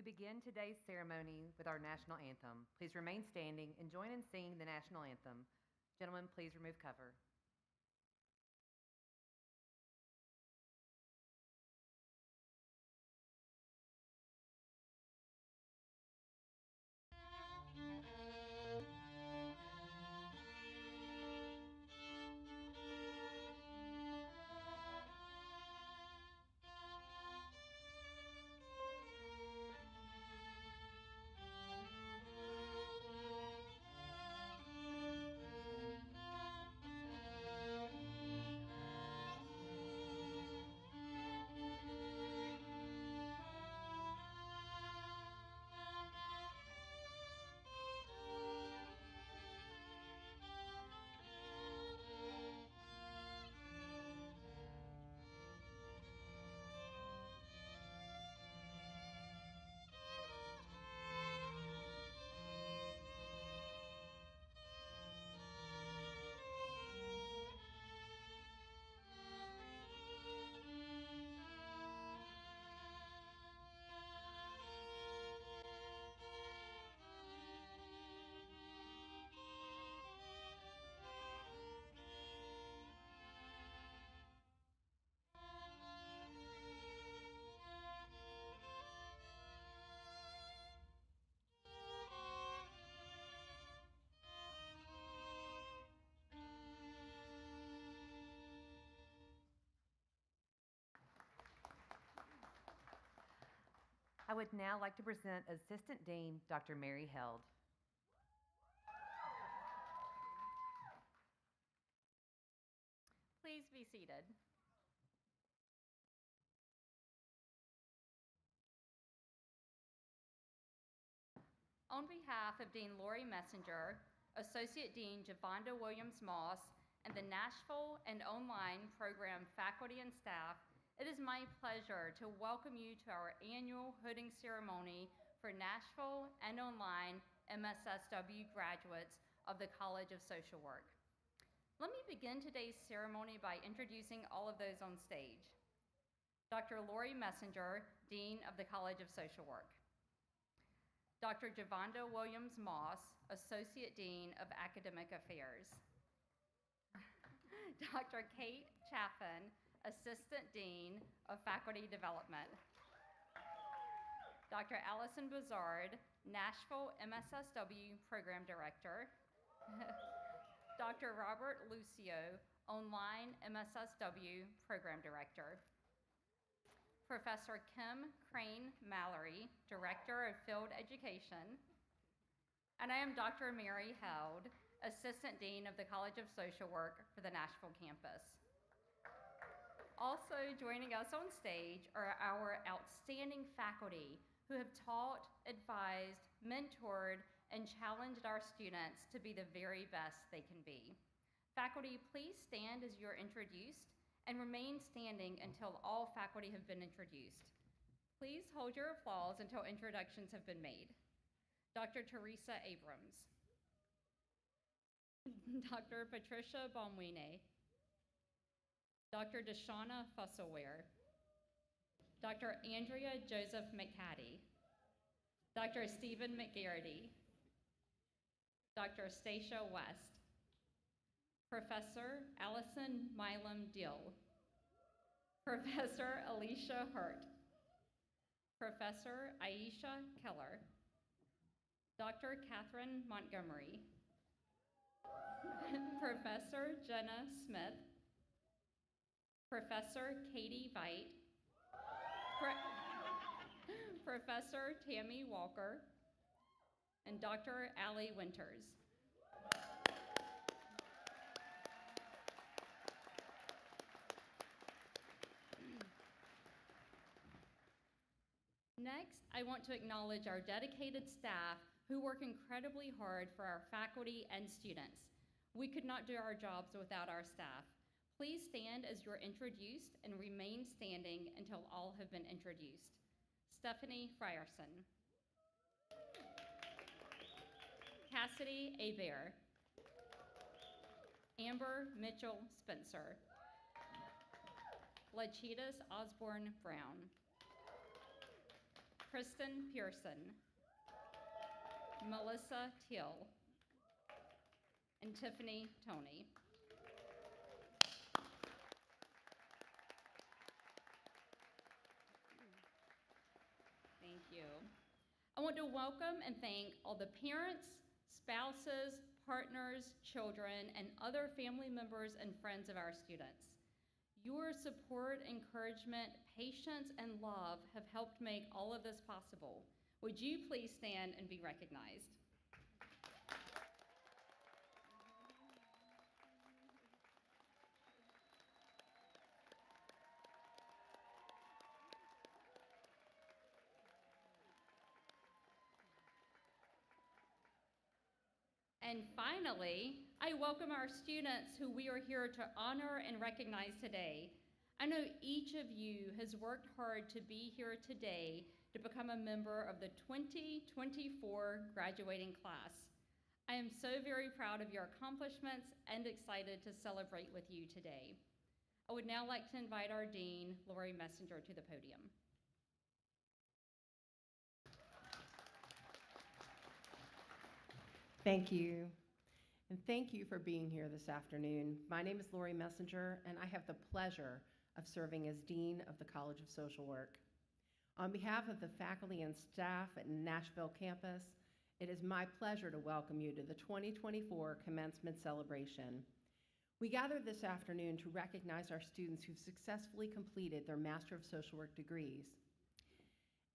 We begin today's ceremony with our national anthem. Please remain standing and join in singing the national anthem. Gentlemen, please remove cover. I would now like to present Assistant Dean, Dr. Mary Held. Please be seated. On behalf of Dean Lori Messenger, Associate Dean Javonda Williams-Moss, and the Nashville and online program faculty and staff, it is my pleasure to welcome you to our annual hooding ceremony for Nashville and online MSSW graduates of the College of Social Work. Let me begin today's ceremony by introducing all of those on stage. Dr. Lori Messenger, Dean of the College of Social Work. Dr. Javonda Williams-Moss, Associate Dean of Academic Affairs. Dr. Kate Chaffin, Assistant Dean of Faculty Development. Dr. Allison Buzard, Nashville MSSW Program Director. Dr. Robert Lucio, Online MSSW Program Director. Professor Kim Crane Mallory, Director of Field Education. And I am Dr. Mary Held, Assistant Dean of the College of Social Work for the Nashville campus. Also joining us on stage are our outstanding faculty who have taught, advised, mentored, and challenged our students to be the very best they can be. Faculty, please stand as you are introduced and remain standing until all faculty have been introduced. Please hold your applause until introductions have been made. Dr. Teresa Abrams. Dr. Patricia Baumwine. Dr. Deshauna Fusselware. Dr. Andrea Joseph McCaddy. Dr. Stephen McGarity. Dr. Stacia West. Professor Allison Milam Dill. Professor Alicia Hurt. Professor Aisha Keller. Dr. Catherine Montgomery. Professor Jenna Smith. Professor Katie Veit. Professor Tammy Walker. And Dr. Allie Winters. Next, I want to acknowledge our dedicated staff who work incredibly hard for our faculty and students. We could not do our jobs without our staff. Please stand as you're introduced and remain standing until all have been introduced. Stephanie Frierson. Cassidy Abear. Amber Mitchell Spencer. Lachitas Osborne Brown. Kristen Pearson, Melissa Teal, and Tiffany Toney. Thank you. I want to welcome and thank all the parents, spouses, partners, children, and other family members and friends of our students. Your support, encouragement, patience, and love have helped make all of this possible. Would you please stand and be recognized? And finally, I welcome our students who we are here to honor and recognize today. I know each of you has worked hard to be here today to become a member of the 2024 graduating class. I am so very proud of your accomplishments and excited to celebrate with you today. I would now like to invite our Dean, Lori Messenger, to the podium. Thank you. And thank you for being here this afternoon. My name is Lori Messenger, and I have the pleasure of serving as Dean of the College of Social Work. On behalf of the faculty and staff at Nashville campus, it is my pleasure to welcome you to the 2024 Commencement Celebration. We gather this afternoon to recognize our students who've successfully completed their Master of Social Work degrees.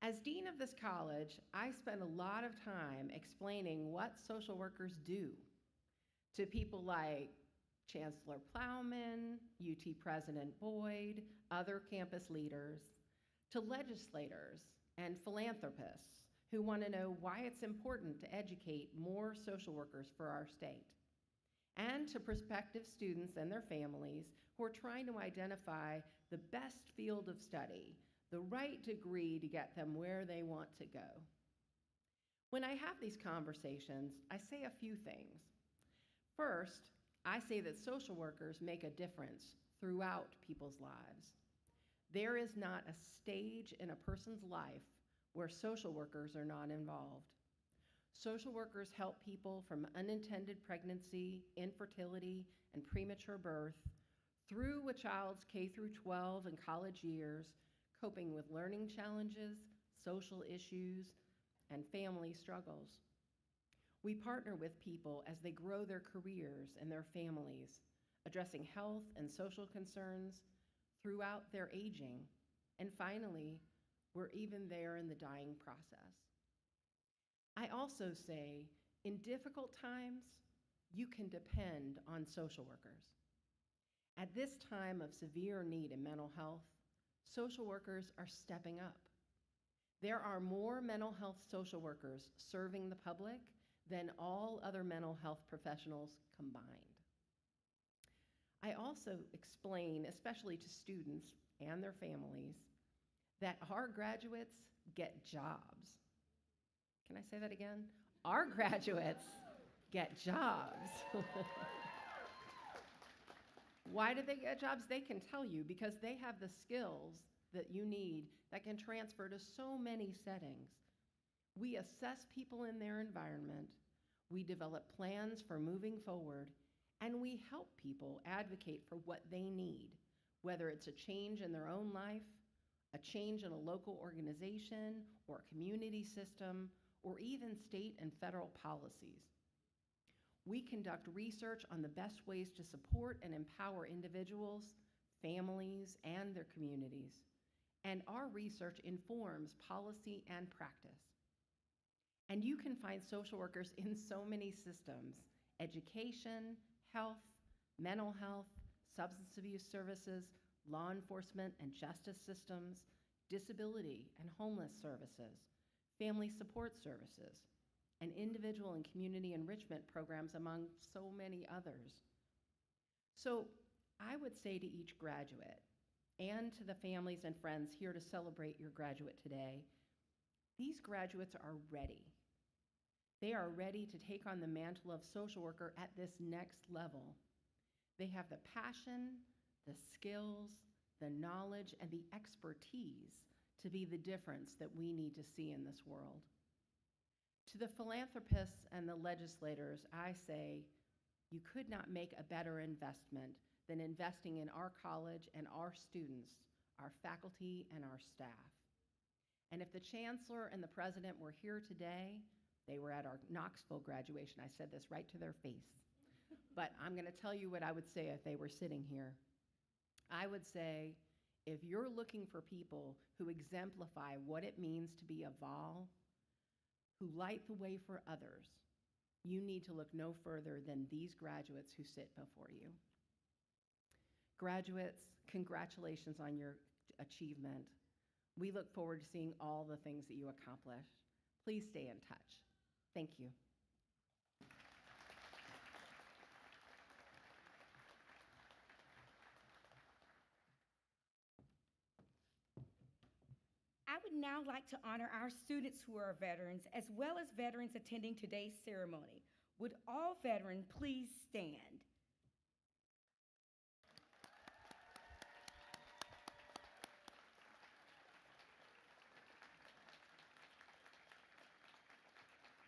As dean of this college, I spend a lot of time explaining what social workers do to people like Chancellor Plowman, UT President Boyd, other campus leaders, to legislators and philanthropists who want to know why it's important to educate more social workers for our state, and to prospective students and their families who are trying to identify the best field of study, the right degree to get them where they want to go. When I have these conversations, I say a few things. First, I say that social workers make a difference throughout people's lives. There is not a stage in a person's life where social workers are not involved. Social workers help people from unintended pregnancy, infertility, and premature birth, through a child's K through 12 and college years, coping with learning challenges, social issues, and family struggles. We partner with people as they grow their careers and their families, addressing health and social concerns throughout their aging. And finally, we're even there in the dying process. I also say, in difficult times, you can depend on social workers. At this time of severe need in mental health, social workers are stepping up. There are more mental health social workers serving the public than all other mental health professionals combined. I also explain, especially to students and their families, that our graduates get jobs. Can I say that again? Our graduates get jobs. Why do they get jobs? They can tell you, because they have the skills that you need that can transfer to so many settings. We assess people in their environment, we develop plans for moving forward, and we help people advocate for what they need, whether it's a change in their own life, a change in a local organization or community system, or even state and federal policies. We conduct research on the best ways to support and empower individuals, families, and their communities. And our research informs policy and practice. And you can find social workers in so many systems: education, health, mental health, substance abuse services, law enforcement and justice systems, disability and homeless services, family support services, and individual and community enrichment programs, among so many others. So I would say to each graduate and to the families and friends here to celebrate your graduate today, these graduates are ready. They are ready to take on the mantle of social worker at this next level. They have the passion, the skills, the knowledge, and the expertise to be the difference that we need to see in this world. To the philanthropists and the legislators, I say, you could not make a better investment than investing in our college and our students, our faculty and our staff. And if the chancellor and the president were here today, they were at our Knoxville graduation. I said this right to their face. But I'm going to tell you what I would say if they were sitting here. I would say, if you're looking for people who exemplify what it means to be a Vol, who light the way for others, you need to look no further than these graduates who sit before you. Graduates, congratulations on your achievement. We look forward to seeing all the things that you accomplish. Please stay in touch. Thank you. I would now like to honor our students who are veterans, as well as veterans attending today's ceremony. Would all veterans please stand?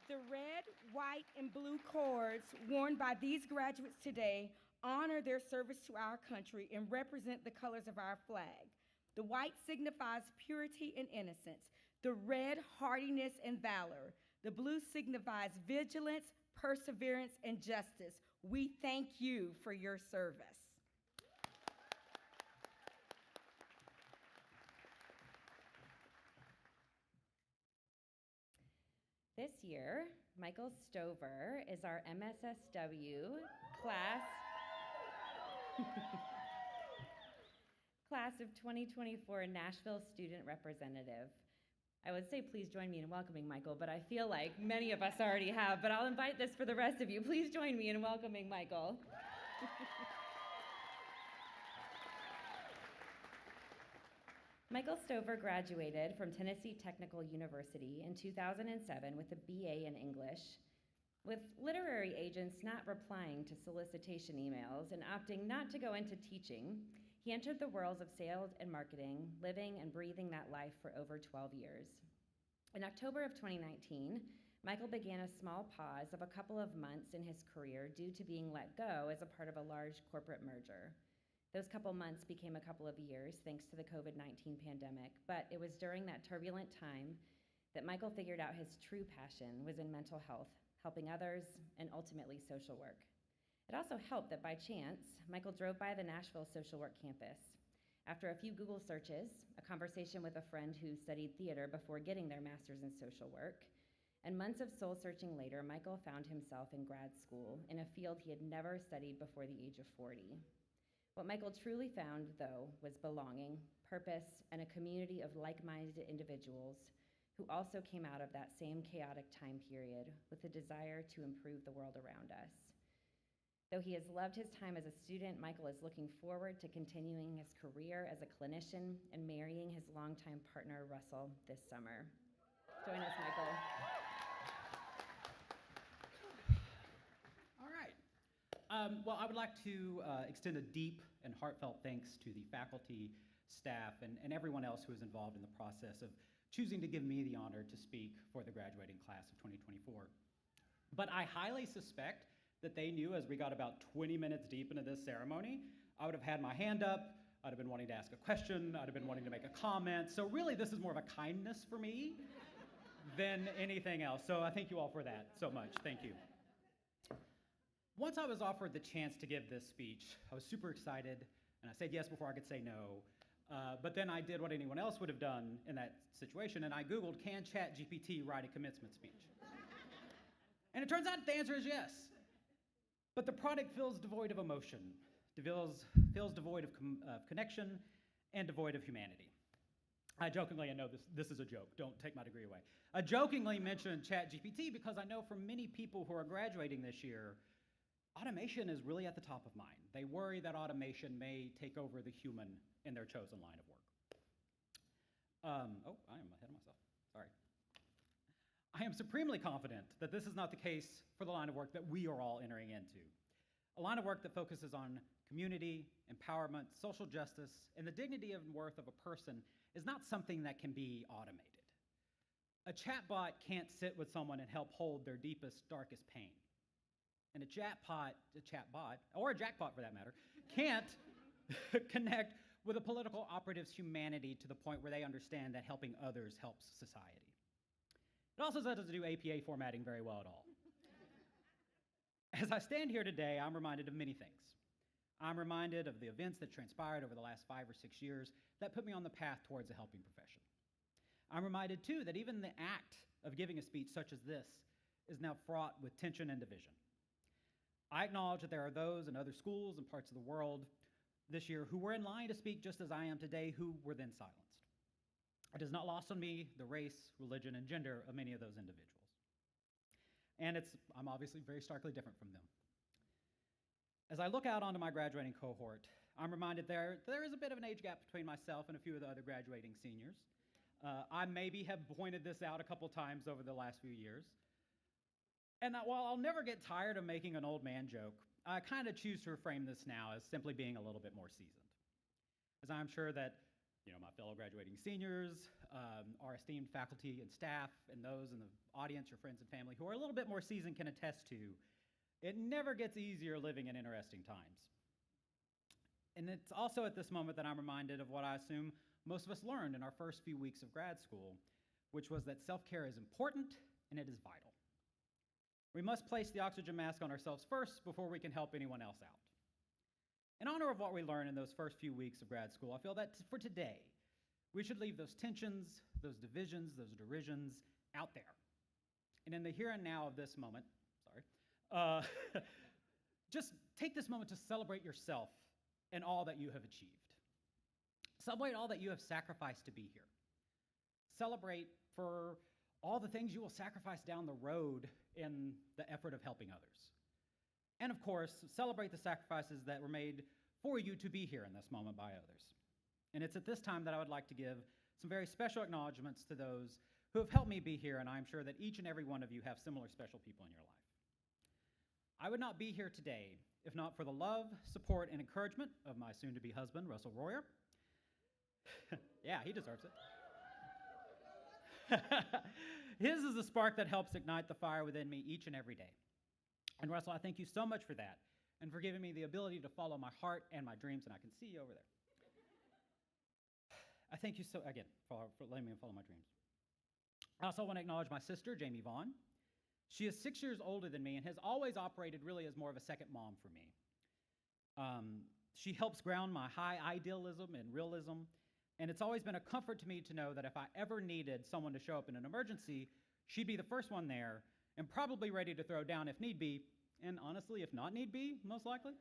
The red, white, and blue cords worn by these graduates today honor their service to our country and represent the colors of our flag. The white signifies purity and innocence. The red, hardiness and valor. The blue signifies vigilance, perseverance, and justice. We thank you for your service. This year, Michael Stover is our MSSW class of 2024 Nashville Student Representative. I would say please join me in welcoming Michael, but I feel like many of us already have, but I'll invite this for the rest of you. Please join me in welcoming Michael. Michael Stover graduated from Tennessee Technical University in 2007 with a BA in English. With literary agents not replying to solicitation emails and opting not to go into teaching, he entered the worlds of sales and marketing, living and breathing that life for over 12 years. In October of 2019, Michael began a small pause of a couple of months in his career due to being let go as a part of a large corporate merger. Those couple months became a couple of years thanks to the COVID-19 pandemic, but it was during that turbulent time that Michael figured out his true passion was in mental health, helping others, and ultimately social work. It also helped that by chance, Michael drove by the Nashville social work campus. After a few Google searches, a conversation with a friend who studied theater before getting their master's in social work, and months of soul searching later, Michael found himself in grad school in a field he had never studied before the age of 40. What Michael truly found, though, was belonging, purpose, and a community of like-minded individuals who also came out of that same chaotic time period with a desire to improve the world around us. Though he has loved his time as a student, Michael is looking forward to continuing his career as a clinician and marrying his longtime partner, Russell, this summer. Join us, Michael. All right. Well, I would like to extend a deep and heartfelt thanks to the faculty, staff, and everyone else who was involved in the process of choosing to give me the honor to speak for the graduating class of 2024. But I highly suspect that they knew as we got about 20 minutes deep into this ceremony, I would have had my hand up, I'd have been wanting to ask a question, I'd have been wanting to make a comment. So really, this is more of a kindness for me than anything else. So I thank you all for that so much. Thank you. Once I was offered the chance to give this speech, I was super excited, and I said yes before I could say no. But then I did what anyone else would have done in that situation, and I Googled, can ChatGPT write a commencement speech? And it turns out the answer is yes. But the product feels devoid of emotion, feels devoid of connection, and devoid of humanity. I jokingly, I know this is a joke, don't take my degree away. I jokingly mentioned ChatGPT because I know for many people who are graduating this year, automation is really at the top of mind. They worry that automation may take over the human in their chosen line of work. I am ahead of myself, sorry. I am supremely confident that this is not the case for the line of work that we are all entering into. a line of work that focuses on community, empowerment, social justice, and the dignity and worth of a person is not something that can be automated. A chatbot can't sit with someone and help hold their deepest, darkest pain. And a chatbot, or a jackpot for that matter, can't connect with a political operative's humanity to the point where they understand that helping others helps society. It also doesn't do APA formatting very well at all. As I stand here today, I'm reminded of many things. I'm reminded of the events that transpired over the last 5 or 6 years that put me on the path towards a helping profession. I'm reminded, too, that even the act of giving a speech such as this is now fraught with tension and division. I acknowledge that there are those in other schools and parts of the world this year who were in line to speak just as I am today, who were then silenced. It is not lost on me the race, religion, and gender of many of those individuals. And I'm obviously very starkly different from them. As I look out onto my graduating cohort, I'm reminded there is a bit of an age gap between myself and a few of the other graduating seniors. I maybe have pointed this out a couple times over the last few years. And that while I'll never get tired of making an old man joke, I kind of choose to reframe this now as simply being a little bit more seasoned. As I'm sure that my fellow graduating seniors, our esteemed faculty and staff, and those in the audience, your friends and family who are a little bit more seasoned can attest to, it never gets easier living in interesting times. And it's also at this moment that I'm reminded of what I assume most of us learned in our first few weeks of grad school, which was that self-care is important and it is vital. We must place the oxygen mask on ourselves first before we can help anyone else out. In honor of what we learned in those first few weeks of grad school, I feel that for today, we should leave those tensions, those divisions, those derisions out there. And in the here and now of this moment, just take this moment to celebrate yourself and all that you have achieved. Celebrate all that you have sacrificed to be here. Celebrate for all the things you will sacrifice down the road in the effort of helping others. And of course, celebrate the sacrifices that were made for you to be here in this moment by others. And it's at this time that I would like to give some very special acknowledgments to those who have helped me be here, and I'm sure that each and every one of you have similar special people in your life. I would not be here today if not for the love, support, and encouragement of my soon-to-be husband, Russell Royer. Yeah, he deserves it. His is the spark that helps ignite the fire within me each and every day. And Russell, I thank you so much for that and for giving me the ability to follow my heart and my dreams, and I can see you over there. I thank you again for letting me follow my dreams. I also want to acknowledge my sister, Jamie Vaughn. She is 6 years older than me and has always operated really as more of a second mom for me. She helps ground my high idealism and realism, and it's always been a comfort to me to know that if I ever needed someone to show up in an emergency, she'd be the first one there and probably ready to throw down if need be, and honestly, if not need be, most likely.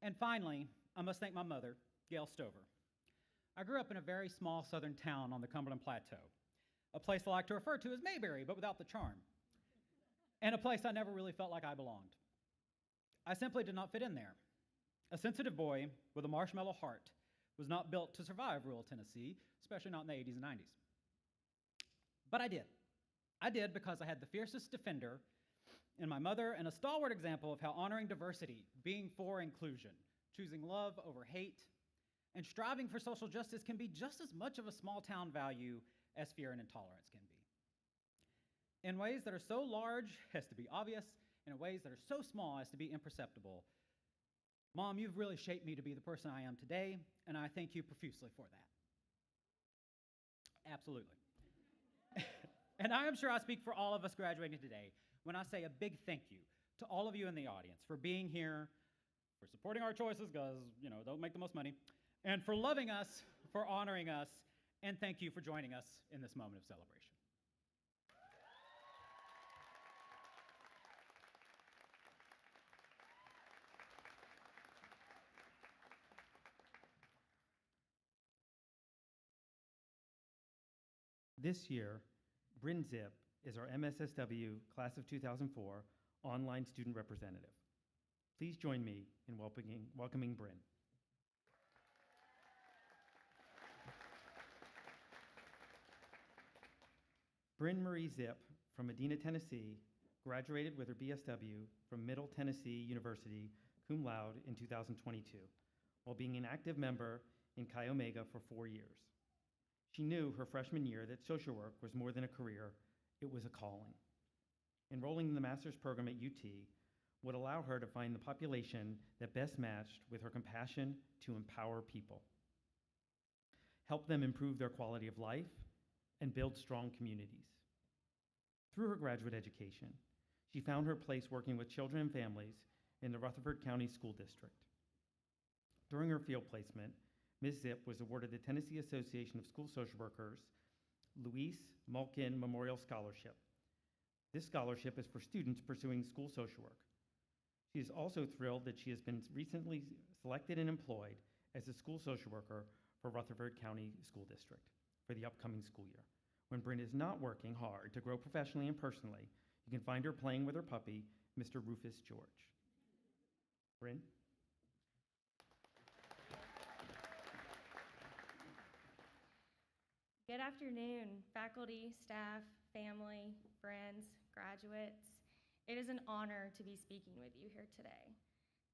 And finally, I must thank my mother, Gail Stover. I grew up in a very small southern town on the Cumberland Plateau, a place I like to refer to as Mayberry, but without the charm, and a place I never really felt like I belonged. I simply did not fit in there. A sensitive boy with a marshmallow heart was not built to survive rural Tennessee, especially not in the 80s and 90s. But I did. I did because I had the fiercest defender in my mother and a stalwart example of how honoring diversity, being for inclusion, choosing love over hate, and striving for social justice can be just as much of a small-town value as fear and intolerance can be. In ways that are so large as to be obvious, and in ways that are so small as to be imperceptible. Mom, you've really shaped me to be the person I am today, and I thank you profusely for that. Absolutely. And I am sure I speak for all of us graduating today when I say a big thank you to all of you in the audience for being here, for supporting our choices because, don't make the most money, and for loving us, for honoring us, and thank you for joining us in this moment of celebration. This year, Bryn Zip is our MSSW Class of 2004 online student representative. Please join me in welcoming Bryn. Bryn Marie Zip from Medina, Tennessee, graduated with her BSW from Middle Tennessee University cum laude in 2022, while being an active member in Chi Omega for 4 years. She knew her freshman year that social work was more than a career, it was a calling. Enrolling in the master's program at UT would allow her to find the population that best matched with her compassion to empower people, help them improve their quality of life, and build strong communities. Through her graduate education, she found her place working with children and families in the Rutherford County School District. During her field placement, Ms. Zip was awarded the Tennessee Association of School Social Workers Louise Malkin Memorial Scholarship. This scholarship is for students pursuing school social work. She is also thrilled that she has been recently selected and employed as a school social worker for Rutherford County School District for the upcoming school year. When Bryn is not working hard to grow professionally and personally, you can find her playing with her puppy, Mr. Rufus George. Bryn? Good afternoon, faculty, staff, family, friends, graduates. It is an honor to be speaking with you here today.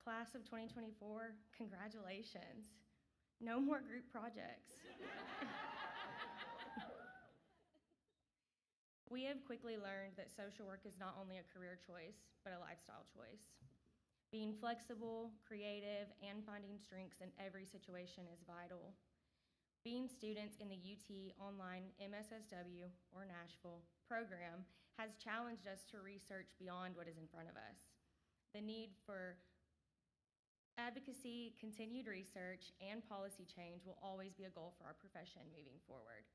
Class of 2024, congratulations. No more group projects. We have quickly learned that social work is not only a career choice, but a lifestyle choice. Being flexible, creative, and finding strengths in every situation is vital. Being students in the UT Online MSSW, or Nashville, program has challenged us to research beyond what is in front of us. The need for advocacy, continued research, and policy change will always be a goal for our profession moving forward.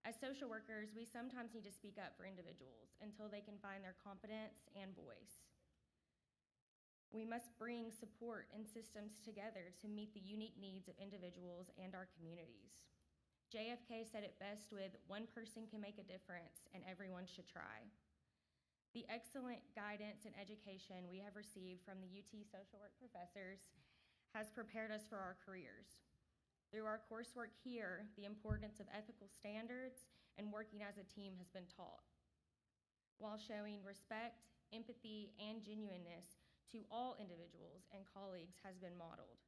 As social workers, we sometimes need to speak up for individuals until they can find their competence and voice. We must bring support and systems together to meet the unique needs of individuals and our communities. JFK said it best with, "One person can make a difference and everyone should try." The excellent guidance and education we have received from the UT social work professors has prepared us for our careers. Through our coursework here, the importance of ethical standards and working as a team has been taught, while showing respect, empathy, and genuineness to all individuals and colleagues has been modeled.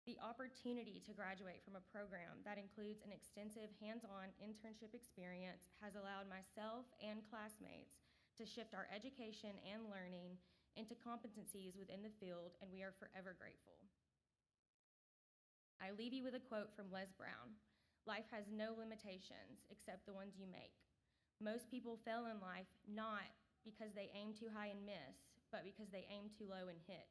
The opportunity to graduate from a program that includes an extensive hands-on internship experience has allowed myself and classmates to shift our education and learning into competencies within the field, and we are forever grateful. I leave you with a quote from Les Brown: "Life has no limitations except the ones you make. Most people fail in life not because they aim too high and miss, but because they aim too low and hit."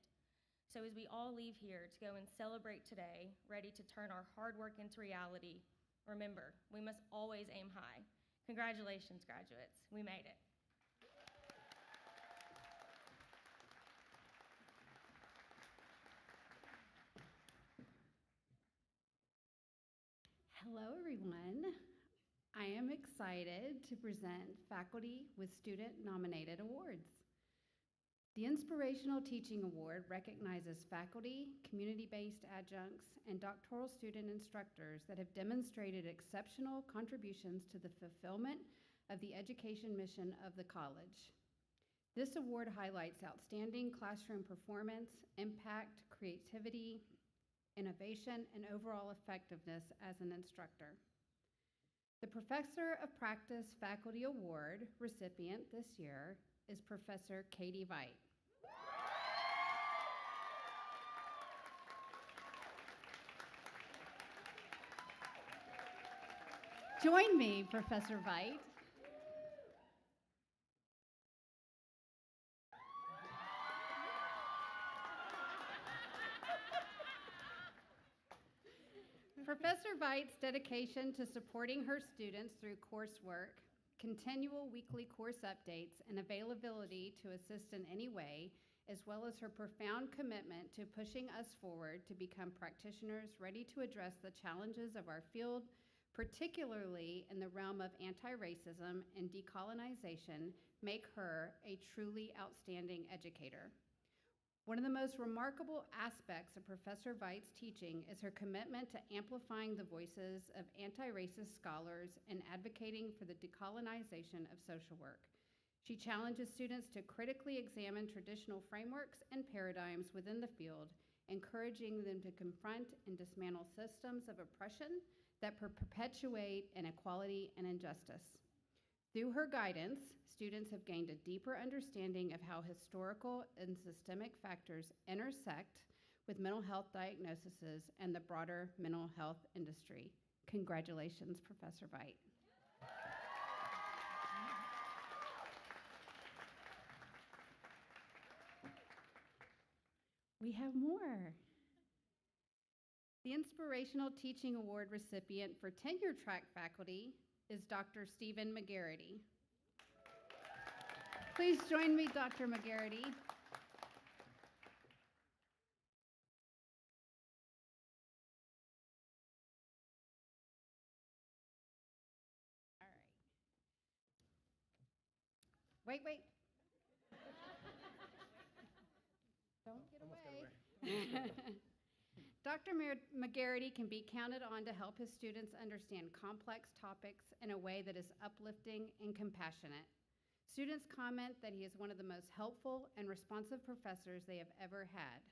So as we all leave here to go and celebrate today, ready to turn our hard work into reality, remember, we must always aim high. Congratulations, graduates. We made it. Hello, everyone. I am excited to present faculty with student-nominated awards. The Inspirational Teaching Award recognizes faculty, community-based adjuncts, and doctoral student instructors that have demonstrated exceptional contributions to the fulfillment of the education mission of the college. This award highlights outstanding classroom performance, impact, creativity, innovation, and overall effectiveness as an instructor. The Professor of Practice Faculty Award recipient this year is Professor Katie Veit. Join me, Professor Veit. Professor Veit's dedication to supporting her students through coursework, continual weekly course updates, and availability to assist in any way, as well as her profound commitment to pushing us forward to become practitioners ready to address the challenges of our field, particularly in the realm of anti-racism and decolonization, make her a truly outstanding educator. One of the most remarkable aspects of Professor Veit's teaching is her commitment to amplifying the voices of anti-racist scholars and advocating for the decolonization of social work. She challenges students to critically examine traditional frameworks and paradigms within the field, encouraging them to confront and dismantle systems of oppression that perpetuate inequality and injustice. Through her guidance, students have gained a deeper understanding of how historical and systemic factors intersect with mental health diagnoses and the broader mental health industry. Congratulations, Professor Veit. We have more. The Inspirational Teaching Award recipient for tenure track faculty is Dr. Stephen McGarity. Please join me, Dr. McGarity. All right. Wait. Don't get away. Dr. McGarity can be counted on to help his students understand complex topics in a way that is uplifting and compassionate. Students comment that he is one of the most helpful and responsive professors they have ever had.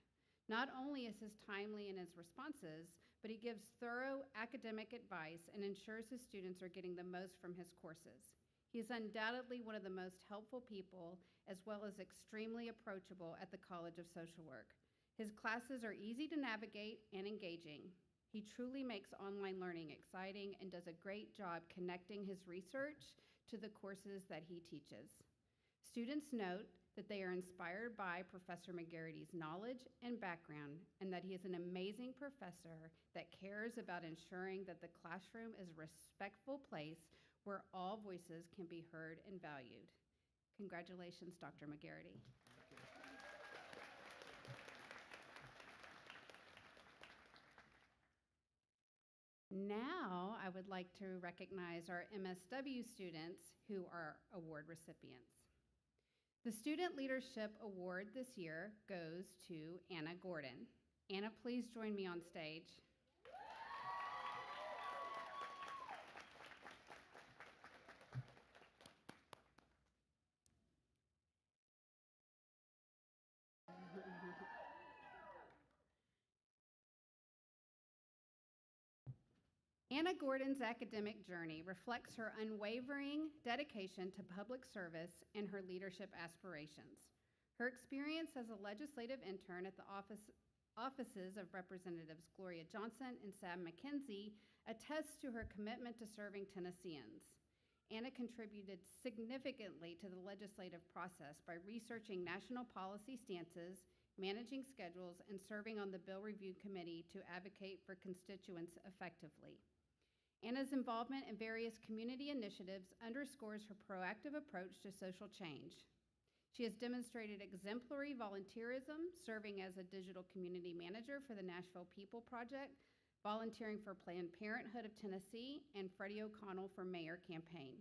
Not only is he timely in his responses, but he gives thorough academic advice and ensures his students are getting the most from his courses. He is undoubtedly one of the most helpful people, as well as extremely approachable at the College of Social Work. His classes are easy to navigate and engaging. He truly makes online learning exciting and does a great job connecting his research to the courses that he teaches. Students note that they are inspired by Professor McGarity's knowledge and background, and that he is an amazing professor that cares about ensuring that the classroom is a respectful place where all voices can be heard and valued. Congratulations, Dr. McGarity. Now, I would like to recognize our MSW students who are award recipients. The Student Leadership Award this year goes to Anna Gordon. Anna, please join me on stage. Anna Gordon's academic journey reflects her unwavering dedication to public service and her leadership aspirations. Her experience as a legislative intern at the offices of Representatives Gloria Johnson and Sam McKenzie attests to her commitment to serving Tennesseans. Anna contributed significantly to the legislative process by researching national policy stances, managing schedules, and serving on the Bill Review Committee to advocate for constituents effectively. Anna's involvement in various community initiatives underscores her proactive approach to social change. She has demonstrated exemplary volunteerism, serving as a digital community manager for the Nashville People Project, volunteering for Planned Parenthood of Tennessee, and Freddie O'Connell for Mayor campaign.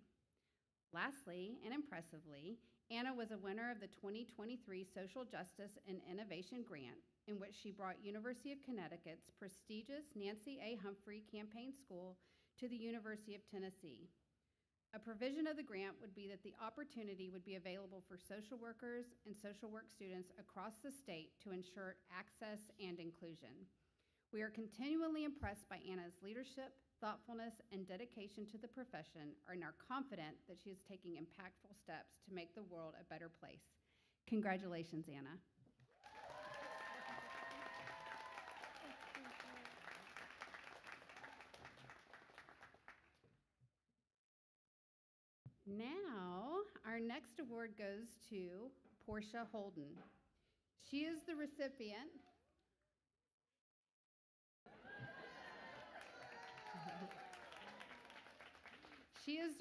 Lastly, and impressively, Anna was a winner of the 2023 Social Justice and Innovation Grant, in which she brought University of Connecticut's prestigious Nancy A. Humphrey Campaign School to the University of Tennessee. A provision of the grant would be that the opportunity would be available for social workers and social work students across the state to ensure access and inclusion. We are continually impressed by Anna's leadership, thoughtfulness, and dedication to the profession, and are confident that she is taking impactful steps to make the world a better place. Congratulations, Anna. Now, our next award goes to Portia Holden. She is the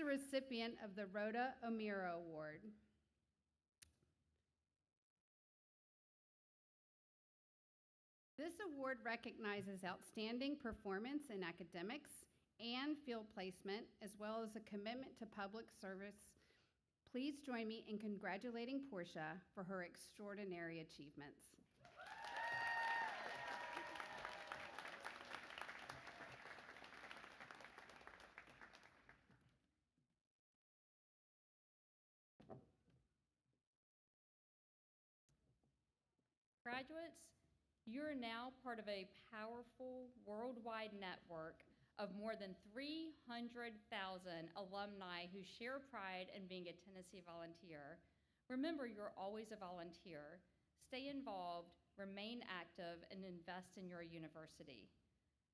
recipient of the Rhoda O'Meara Award. This award recognizes outstanding performance in academics and field placement, as well as a commitment to public service. Please join me in congratulating Portia for her extraordinary achievements. graduates, you are now part of a powerful worldwide network of more than 300,000 alumni who share pride in being a Tennessee volunteer. Remember, you're always a volunteer. Stay involved, remain active, and invest in your university.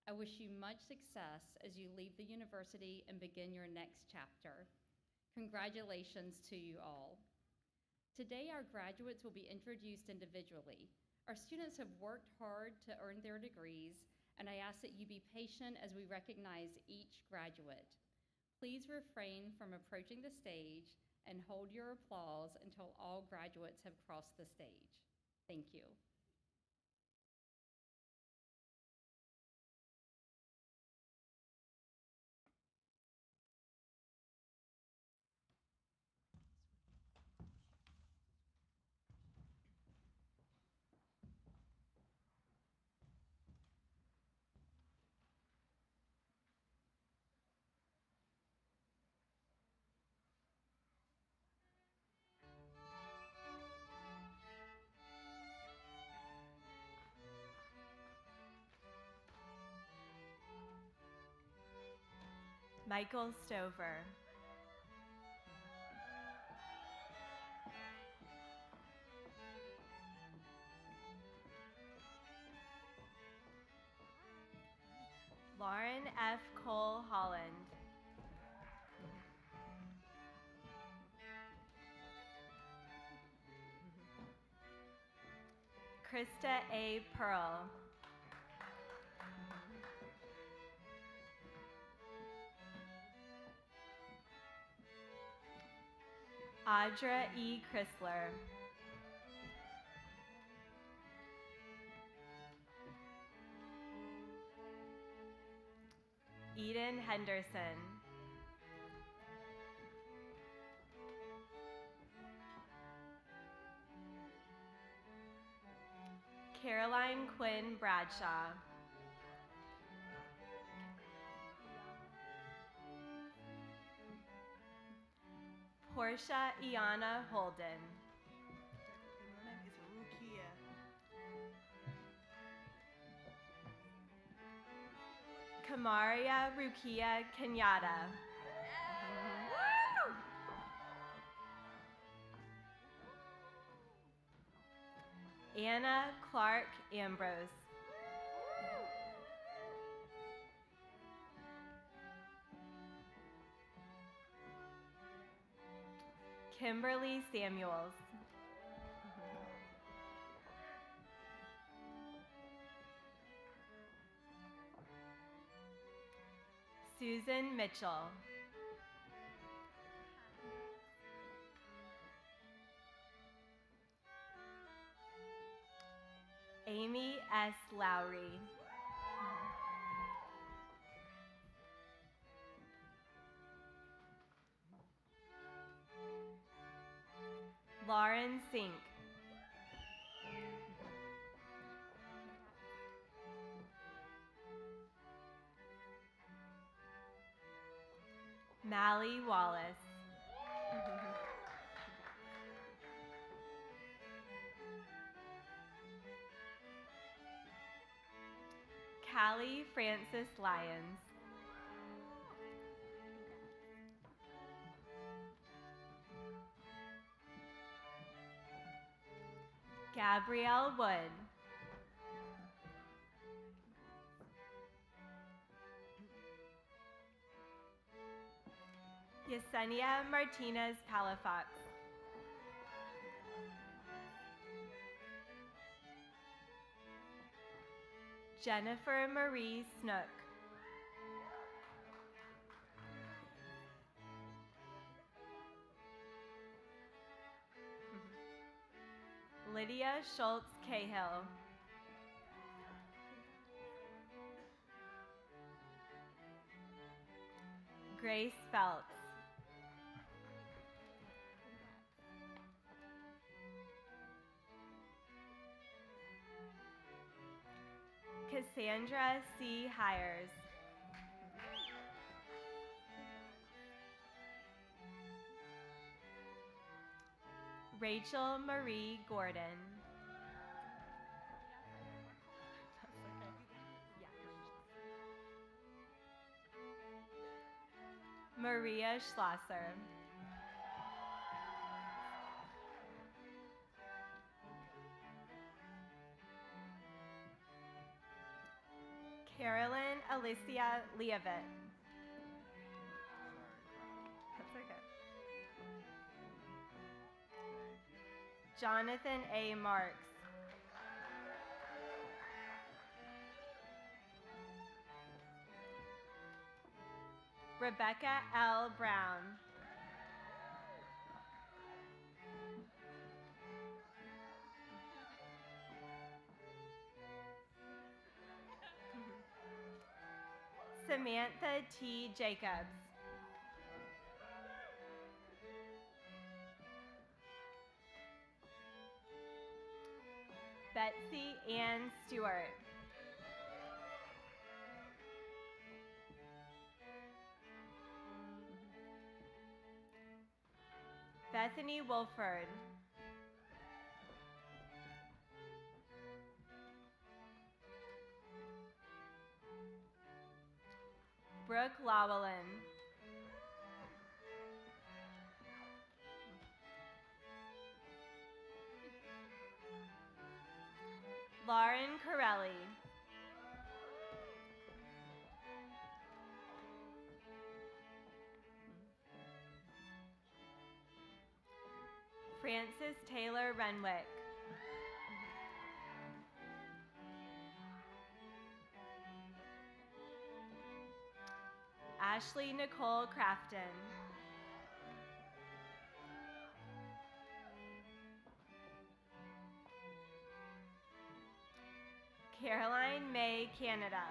I wish you much success as you leave the university and begin your next chapter. Congratulations to you all. Today, our graduates will be introduced individually. Our students have worked hard to earn their degrees, and I ask that you be patient as we recognize each graduate. Please refrain from approaching the stage and hold your applause until all graduates have crossed the stage. Thank you. Michael Stover. Lauren F. Cole Holland. Krista A. Pearl. Audra E. Chrysler. Eden Henderson. Caroline Quinn Bradshaw. Portia Iana Holden. Kamaria Rukia Kenyatta. Anna Clark Ambrose. Kimberly Samuels. Susan Mitchell. Amy S. Lowry. Lauren Sink. Mally Wallace. Callie Frances Lyons. Gabrielle Wood. Yesenia Martinez Palafox. Jennifer Marie Snook. Lydia Schultz Cahill. Grace Phelps. Cassandra C. Hires. Rachel Marie Gordon. Maria Schlosser. Carolyn Alicia Leavitt. That's okay. Jonathan A. Marks. Rebecca L. Brown. Samantha T. Jacobs. Betsy Ann Stewart. Bethany Wolford. Brooke Lawalin. Lauren Corelli. Frances Taylor Renwick. Ashley Nicole Crafton. Caroline May Canada.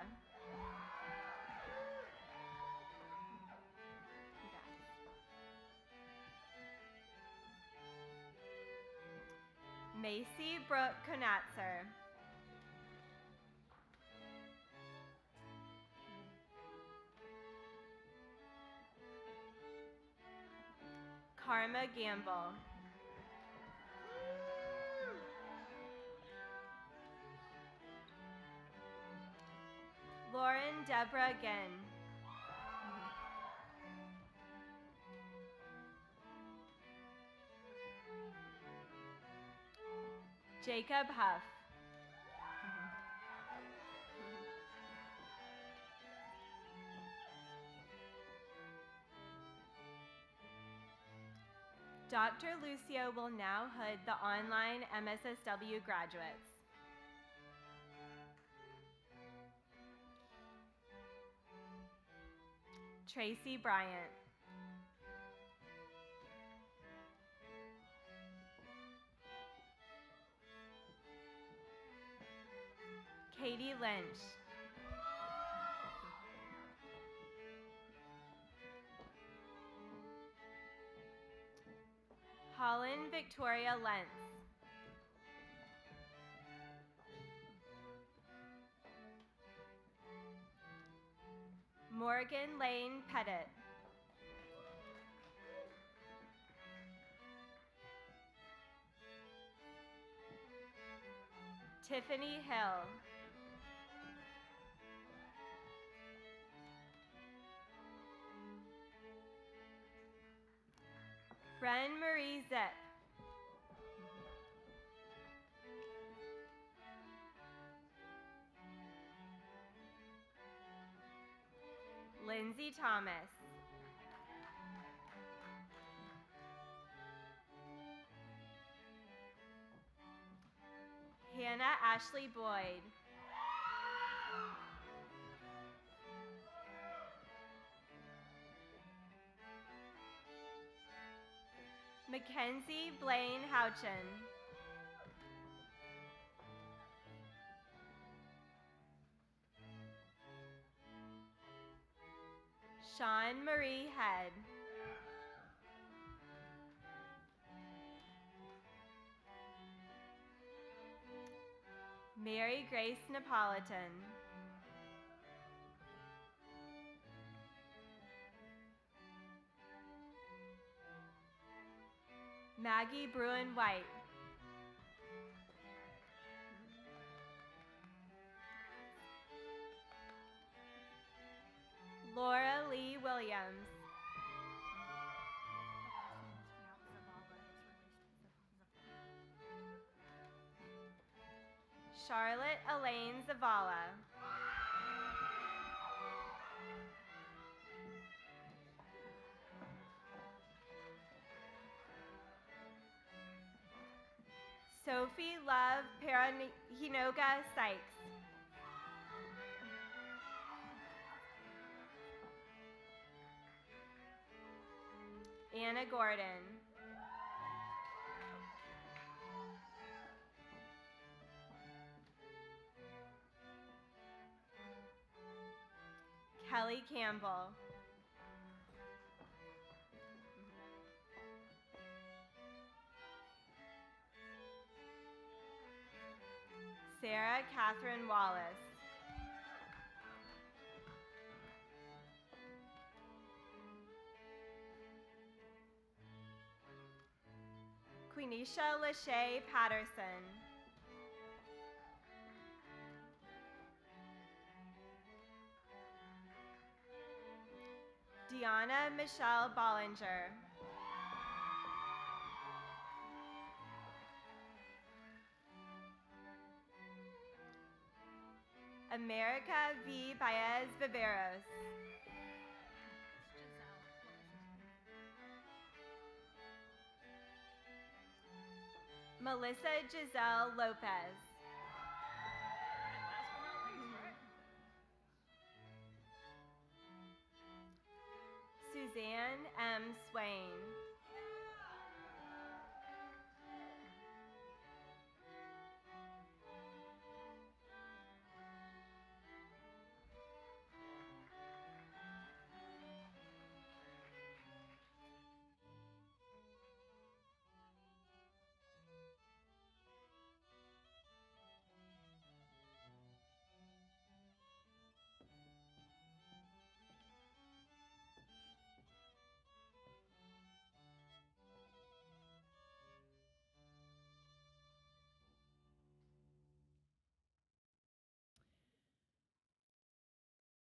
Macy Brooke Konatzer. Karma Gamble. Lauren Deborah Ginn. Jacob Huff. Dr. Lucio will now hood the online MSSW graduates. Tracy Bryant. Katie Lynch. Holland Victoria Lentz. Morgan Lane Pettit. Tiffany Hill. Bren Marie Zip. Lindsay Thomas. Hannah Ashley Boyd. Mackenzie Blaine Houchin. Sean Marie Head. Mary Grace Napolitan. Maggie Bruin White. Laura Lee Williams. Charlotte Elaine Zavala. Sophie Love Parahinoga Sykes. Anna Gordon. Kelly Campbell. Sarah Catherine Wallace. Quenisha Lachey Patterson. Deanna Michelle Bollinger. America V. Baez Viveros. Melissa Giselle Lopez. Suzanne M. Swain.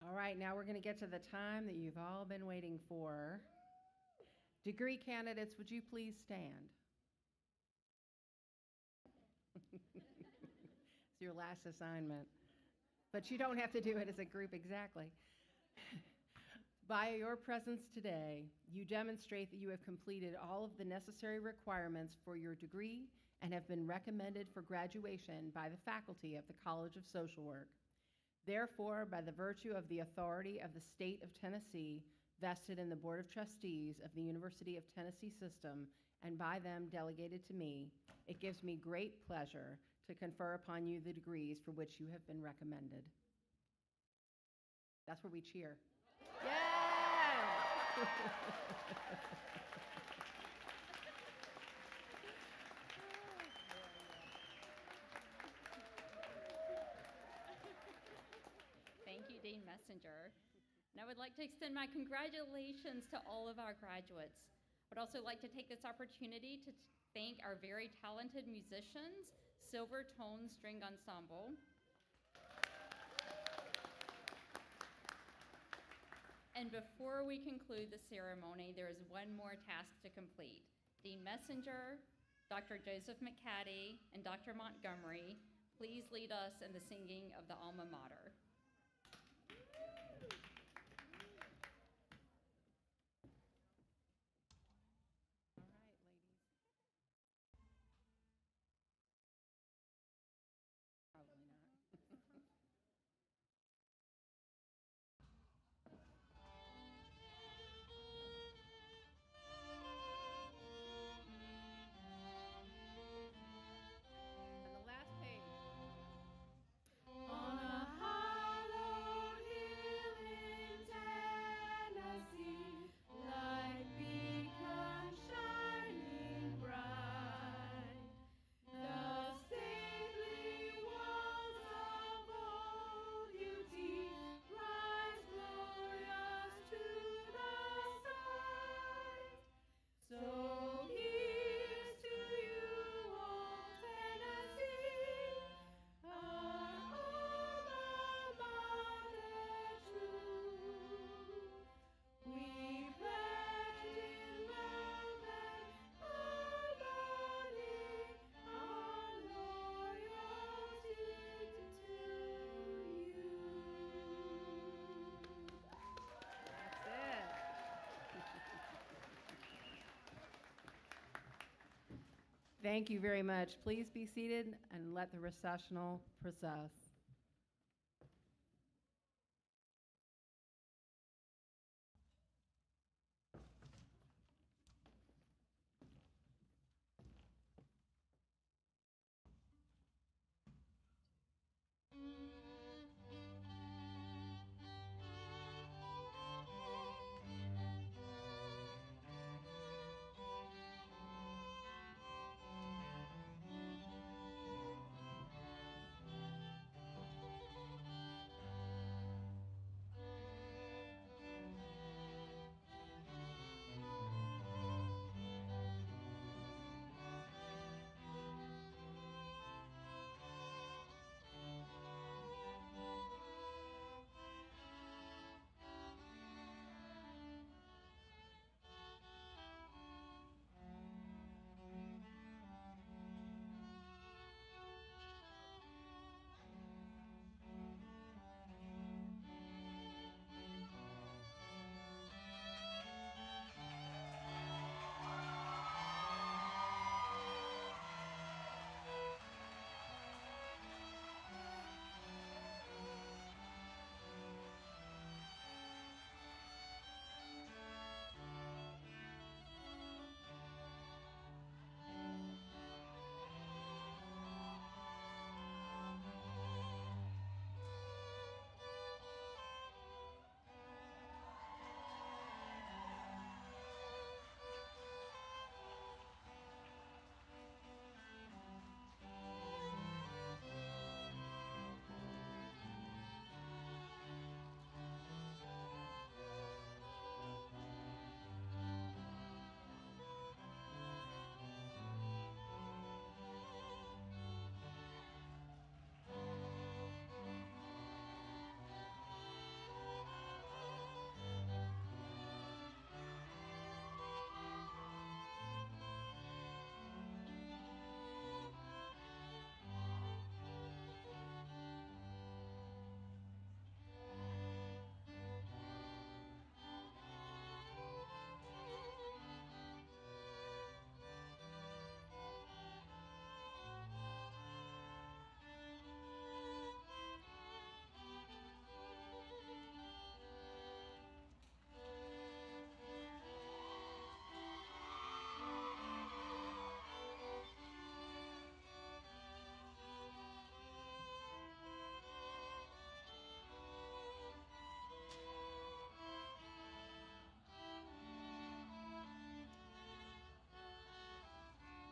All right, now we're going to get to the time that you've all been waiting for. Degree candidates, would you please stand? It's your last assignment. But you don't have to do it as a group exactly. By your presence today, you demonstrate that you have completed all of the necessary requirements for your degree and have been recommended for graduation by the faculty of the College of Social Work. Therefore, by the virtue of the authority of the state of Tennessee vested in the Board of Trustees of the University of Tennessee System and by them delegated to me, it gives me great pleasure to confer upon you the degrees for which you have been recommended. That's where we cheer. Yeah! Thank you, Dean Messenger. And I would like to extend my congratulations to all of our graduates. I would also like to take this opportunity to thank our very talented musicians, Silver Tone String Ensemble. And before we conclude the ceremony, there is one more task to complete. Dean Messenger, Dr. Joseph McCaddy, and Dr. Montgomery, please lead us in the singing of the alma mater. On a high Thank you very much. Please be seated and let the recessional process.